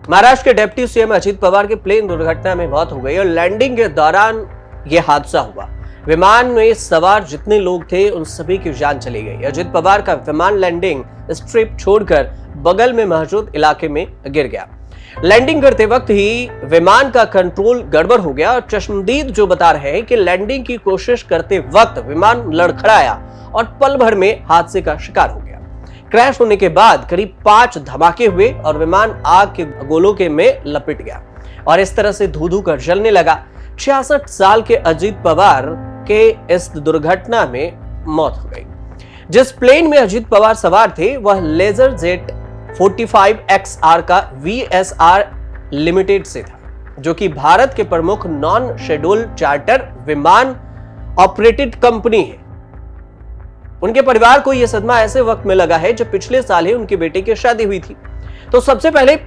महाराष्ट्र के deputy CM Ajit Pawar की plane दुर्घटना में मौत हो गई और लैंडिंग के दौरान यह हादसा हुआ। विमान में सवार जितने लोग थे उन सभी की जान चली गई। अजित पवार का विमान लैंडिंग स्ट्रिप छोड़कर बगल में मौजूद इलाके में गिर गया। लैंडिंग करते वक्त ही विमान का कंट्रोल गड़बड़ हो गया और चश्मदीद जो बता रहे हैं कि लैंडिंग की कोशिश करते वक्त विमान लड़खड़ाया और पल भर में हादसे का शिकार हो गया। क्रैश होने के बाद करीब 5 धमाके हुए और विमान आग के गोलों के में लपेट गया और इस तरह से धू-धू कर जलने लगा। 66 साल के अजित पवार के इस दुर्घटना में मौत हो गई। जिस प्लेन में अजित पवार सवार थे वह लेजर जेट 45XR का VSR लिमिटेड से था, जो कि भारत के प्रमुख नॉन शेड्यूल चार्टर विमान ऑपरेटेड कंपनी है। उनके परिवार को यह सदमा ऐसे वक्त में लगा है जब पिछले साल ही उनके बेटे की शादी हुई थी। तो सबसे पहले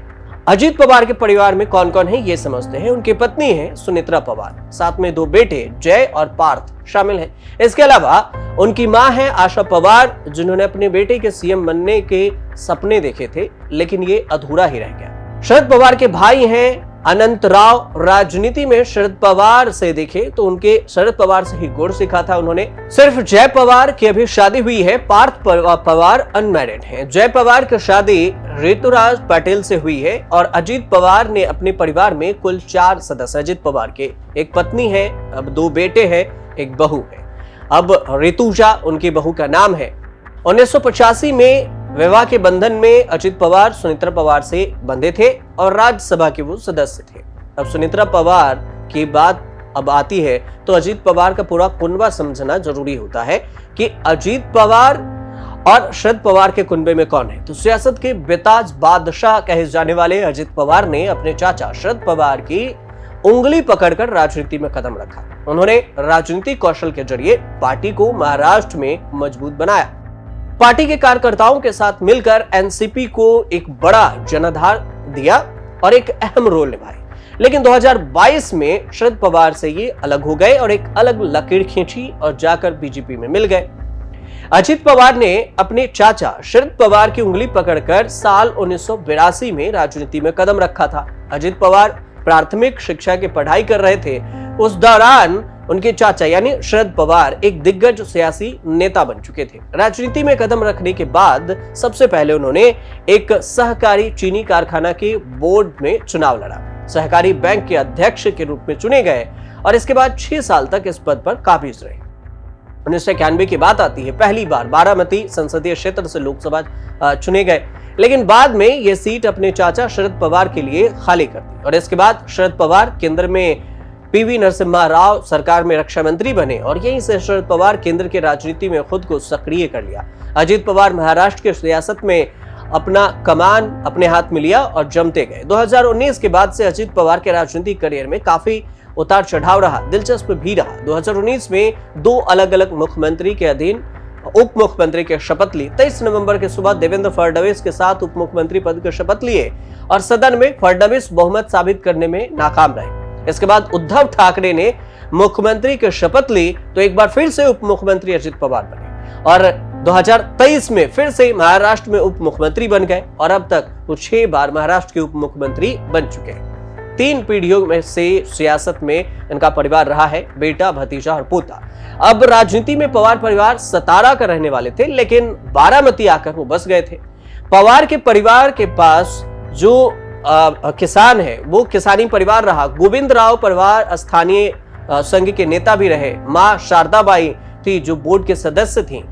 अजित पवार के परिवार में कौन कौन है ये समझते हैं। उनकी पत्नी है सुनेत्रा पवार, साथ में 2 बेटे जय और पार्थ शामिल हैं। इसके अलावा उनकी मां है आशा पवार, जिन्होंने अपने बेटे के सीएम बनने के सपने देखे थे, लेकिन ये अधूरा ही रह गया। शरद पवार के भाई हैं अनंत राव। राजनीति में शरद पवार से देखे तो उनके शरद पवार से ही गुण सीखा था उन्होंने। सिर्फ जय पवार की अभी शादी हुई है, पार्थ पवार अनमैरिड हैं। जय पवार की शादी ऋतुराज पटेल से हुई है और अजित पवार ने अपने परिवार में कुल 4 सदस्य अजित पवार के, एक पत्नी है, अब 2 बेटे हैं, एक बहू है। अब ऋतुजा उनकी बहू का नाम है। 1985 में विवाह के बंधन में अजित पवार सुनेत्रा पवार से बंधे थे और राज्यसभा के वो सदस्य थे। अब सुनेत्रा पवार की बात अब आती है तो अजित पवार का पूरा कुनबा समझना जरूरी होता है कि अजित पवार और शरद पवार के कुनबे में कौन है। तो सियासत के बेताज बादशाह कहे जाने वाले अजित पवार ने अपने चाचा शरद पवार की उंगली पकड़कर राजनीति में कदम रखा। उन्होंने राजनीतिक कौशल के जरिए पार्टी को महाराष्ट्र में मजबूत बनाया। पार्टी के कार्यकर्ताओं के साथ मिलकर एनसीपी को एक बड़ा जनाधार दिया और एक अहम रोल निभाई। लेकिन 2022 में शरद पवार से ये अलग हो गए और एक अलग लकीर खींची और जाकर बीजेपी में मिल गए। अजित पवार ने अपने चाचा शरद पवार की उंगली पकड़कर साल 1982 में राजनीति में कदम रखा था। अजित पवार प्राथमिक शिक्षा की पढ़ाई कर रहे थे। उस दौरान उनके चाचा यानी शरद पवार एक दिग्गज सियासी नेता बन चुके थे। राजनीति में कदम रखने के बाद सबसे पहले उन्होंने एक सहकारी चीनी कारखाना के बोर्ड में चुनाव लड़ा। सहकारी बैंक के अध्यक्ष के रूप में चुने गए और इसके बाद 6 साल तक इस पद पर काबिज रहे। 1991 की बात आती है, पहली बार बारामती संसदीय क्षेत्र से लोकसभा चुने गए, लेकिन बाद में यह सीट अपने चाचा शरद पवार के लिए खाली कर दी और इसके बाद शरद पवार केंद्र में पीवी नरसिम्हा राव सरकार में रक्षा मंत्री बने और यहीं से शरद पवार केंद्र की राजनीति में खुद को सक्रिय कर लिया। अजित पवार महाराष्ट्र की सियासत में अपना कमान अपने हाथ में लिया और जमते गए। 2019 के बाद से अजित पवार के राजनीतिक करियर में काफी उतार चढ़ाव रहा, दिलचस्प भी रहा। 2019 में 2 अलग अलग मुख्यमंत्री के अधीन उप मुख्यमंत्री की शपथ ली। 23 नवंबर की सुबह देवेंद्र फडणवीस के साथ उप मुख्यमंत्री पद की शपथ लिए और सदन में फडणवीस बहुमत साबित करने में नाकाम रहे। इसके बाद उद्धव ठाकरे ने मुख्यमंत्री की शपथ ली तो एक बार फिर से उप मुख्यमंत्री अजित पवार बने और 2023 में फिर से महाराष्ट्र में उप मुख्यमंत्री बन गए और अब तक वो 6 बार महाराष्ट्र के उप मुख्यमंत्री बन चुके हैं। 3 पीढ़ियों में से सियासत में इनका परिवार रहा है, बेटा, भतीजा और पोता। अब राजनीति में पवार परिवार सतारा का रहने वाले थे, लेकिन बारामती आकर वो बस गए थे। पवार के परिवार के पास जो किसान है वो किसानी परिवार रहा। गोविंद राव परिवार स्थानीय संघ के नेता भी रहे। मां शारदाबाई थी जो बोर्ड के सदस्य थी।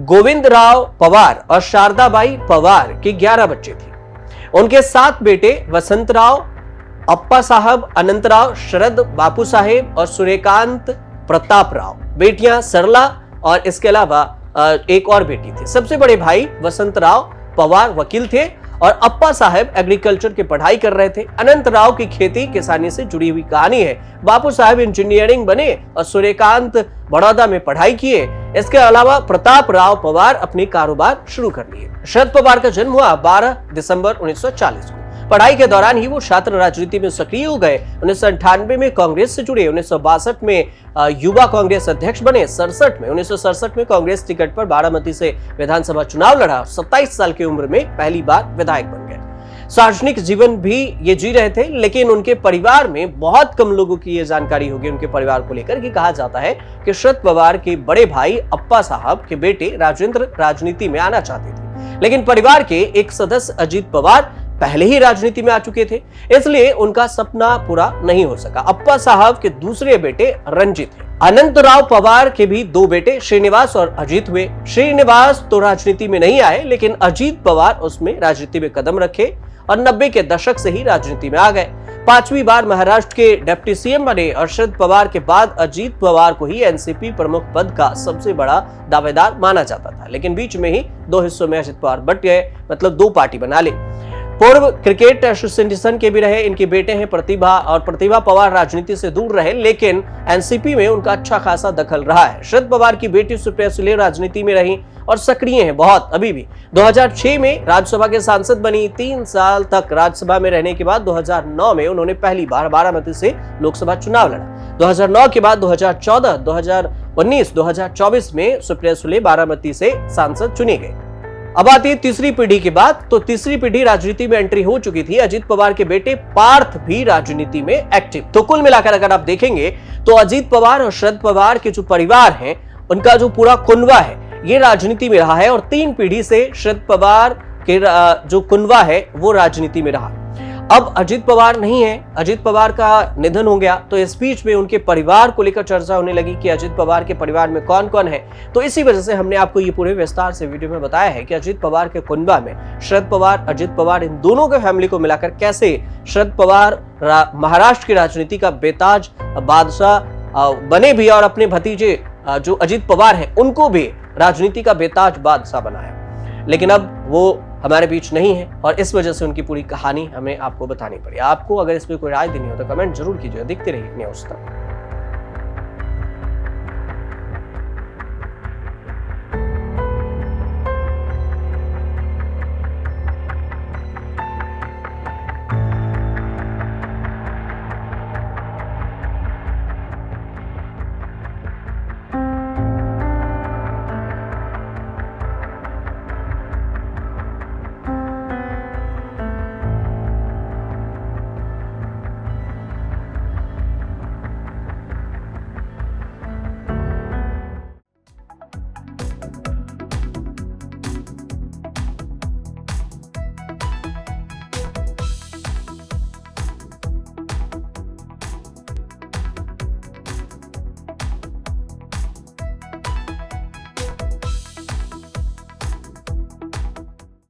गोविंद राव पवार और शारदाबाई पवार के 11 बच्चे थे। उनके 7 बेटे वसंत राव, अप्पा साहब, अनंत राव, शरद, बापू साहेब और सूर्यकांत प्रताप राव। बेटियां सरला और इसके अलावा एक और बेटी थी। सबसे बड़े भाई वसंत राव पवार वकील थे और अप्पा साहब एग्रीकल्चर की पढ़ाई कर रहे थे। अनंत राव की खेती किसानी से जुड़ी हुई कहानी है। बापू साहब इंजीनियरिंग बने और सूर्यकांत बड़ौदा में पढ़ाई किए। इसके अलावा प्रताप राव पवार अपने कारोबार शुरू कर लिए। शरद पवार का जन्म हुआ 12 दिसंबर 1940 को। पढ़ाई के दौरान ही वो छात्र राजनीति में सक्रिय हो गए। 1998 में कांग्रेस से जुड़े। 1962 में युवा कांग्रेस अध्यक्ष बने। 1967 में कांग्रेस टिकट पर बारामती से विधानसभा चुनाव लड़ा। 27 साल की उम्र में पहली बार विधायक बन गए। सार्वजनिक जीवन भी ये जी रहे थे, लेकिन उनके परिवार में बहुत कम लोगों की ये जानकारी होगी उनके परिवार को लेकर कि कहा जाता है कि शरद पवार के बड़े भाई अप्पा साहब के बेटे राजेंद्र राजनीति में आना चाहते थे, लेकिन परिवार के एक सदस्य अजीत पवार पहले ही राजनीति में आ चुके थे, इसलिए उनका सपना पूरा नहीं हो सका। अप्पा साहब के दूसरे बेटे रंजित हैं। अनंतराव पवार के भी दो बेटे श्रीनिवास और अजीत हुए। श्रीनिवास तो राजनीति में नहीं आए, लेकिन अजीत पवार उसमें राजनीति में कदम रखे और 90 के दशक से ही राजनीति में आ गए। 5वीं बार महाराष्ट्र के डिप्टी सीएम बने और शरद पवार के बाद अजीत पवार को ही एनसीपी प्रमुख पद का सबसे बड़ा दावेदार माना जाता था, लेकिन बीच में ही दो हिस्सों में अजीत पवार बट गए, मतलब दो पार्टी बना ली। पूर्व क्रिकेट एसोसिएशन के भी रहे। इनके बेटे हैं प्रतिभा, और प्रतिभा पवार राजनीति से दूर रहे, लेकिन एनसीपी में उनका अच्छा खासा दखल रहा है। शरद पवार की बेटी सुप्रिया सुले राजनीति में रही और सक्रिय हैं बहुत अभी भी। 2006 में राज्यसभा के सांसद बनी। 3 साल तक राज्यसभा में रहने के बाद 2009 में उन्होंने पहली बार बारामती से लोकसभा चुनाव लड़ा। 2009 के बाद 2014, 2019, 2024 में सुप्रिया सुले बारामती से सांसद चुने गए। अब आती है तीसरी पीढ़ी की बात। तो तीसरी पीढ़ी राजनीति में एंट्री हो चुकी थी। अजीत पवार के बेटे पार्थ भी राजनीति में एक्टिव। तो कुल मिलाकर अगर आप देखेंगे तो अजीत पवार और शरद पवार के जो परिवार हैं, उनका जो पूरा कुनबा है ये राजनीति में रहा है, और 3 पीढ़ी से शरद पवार के जो कुनबा है वो राजनीति में रहा। अब अजीत पवार नहीं है, अजीत पवार का निधन हो गया, तो इस बीच में उनके परिवार को लेकर चर्चा होने लगी कि अजीत पवार के परिवार में कौन कौन है। तो इसी वजह से हमने आपको ये पूरे विस्तार से वीडियो में बताया है कि अजीत पवार के कुनबा में शरद पवार, अजीत पवार, इन दोनों के फैमिली को मिलाकर कैसे शरद पवार महाराष्ट्र की राजनीति का बेताज बादशाह बने भी, और अपने भतीजे जो अजीत पवार है उनको भी राजनीति का बेताज बादशाह बनाया। लेकिन अब वो हमारे बीच नहीं है, और इस वजह से उनकी पूरी कहानी हमें आपको बतानी पड़ी। आपको अगर इस पर कोई राय देनी हो तो कमेंट जरूर कीजिए। दिखते रहिए न्यूज़ तक।